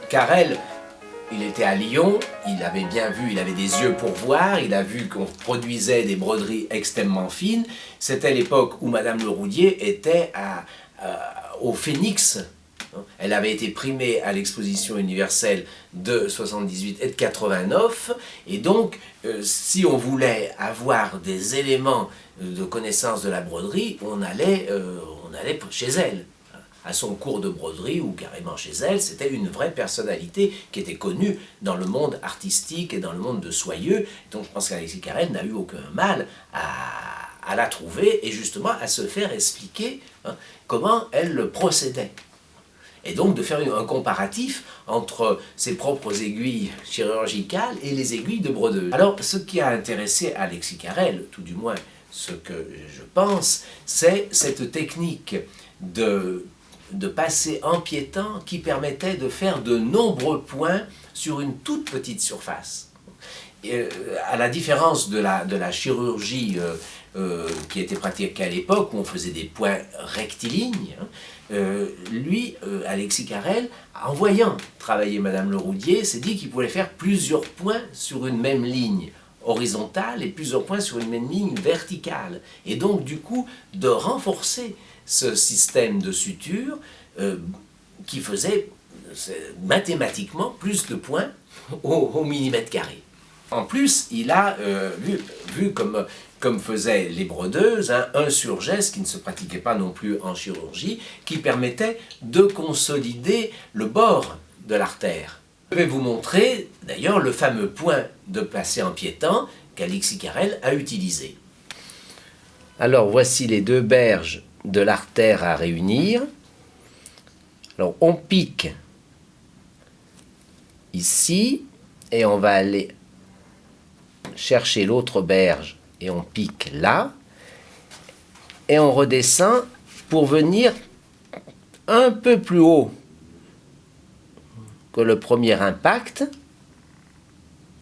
Carrel, il était à Lyon, il avait bien vu, il avait des yeux pour voir, il a vu qu'on produisait des broderies extrêmement fines. C'était l'époque où Madame Leroudier était au Phénix. Elle avait été primée à l'exposition universelle de 78 et de 89, et donc si on voulait avoir des éléments de connaissance de la broderie, on allait chez elle, à son cours de broderie ou carrément chez elle. C'était une vraie personnalité qui était connue dans le monde artistique et dans le monde de Soyeux. Donc je pense qu'Alexis Carrel n'a eu aucun mal à la trouver et justement à se faire expliquer comment elle procédait. Et donc de faire un comparatif entre ses propres aiguilles chirurgicales et les aiguilles de brodeuse. Alors ce qui a intéressé Alexis Carrel, tout du moins ce que je pense, c'est cette technique de passer en piétant qui permettait de faire de nombreux points sur une toute petite surface. À la différence de la chirurgie qui était pratiquée à l'époque, où on faisait des points rectilignes, lui, Alexis Carrel, en voyant travailler Madame Leroudier, s'est dit qu'il pouvait faire plusieurs points sur une même ligne horizontale et plusieurs points sur une même ligne verticale. Et donc, du coup, de renforcer ce système de suture qui faisait mathématiquement plus de points au millimètre carré. En plus, il a vu comme faisaient les brodeuses, un surgeste qui ne se pratiquait pas non plus en chirurgie, qui permettait de consolider le bord de l'artère. Je vais vous montrer d'ailleurs le fameux point de passer en piétant qu'Alexis Carrel a utilisé. Alors voici les deux berges de l'artère à réunir. Alors on pique ici et on va aller chercher l'autre berge et on pique là et on redescend pour venir un peu plus haut que le premier impact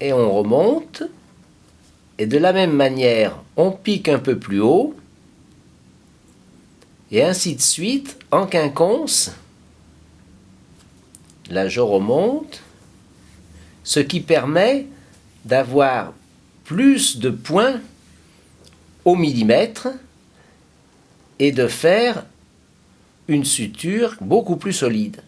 et on remonte et de la même manière on pique un peu plus haut et ainsi de suite en quinconce. Là je remonte, ce qui permet d'avoir plus de points au millimètre et de faire une suture beaucoup plus solide.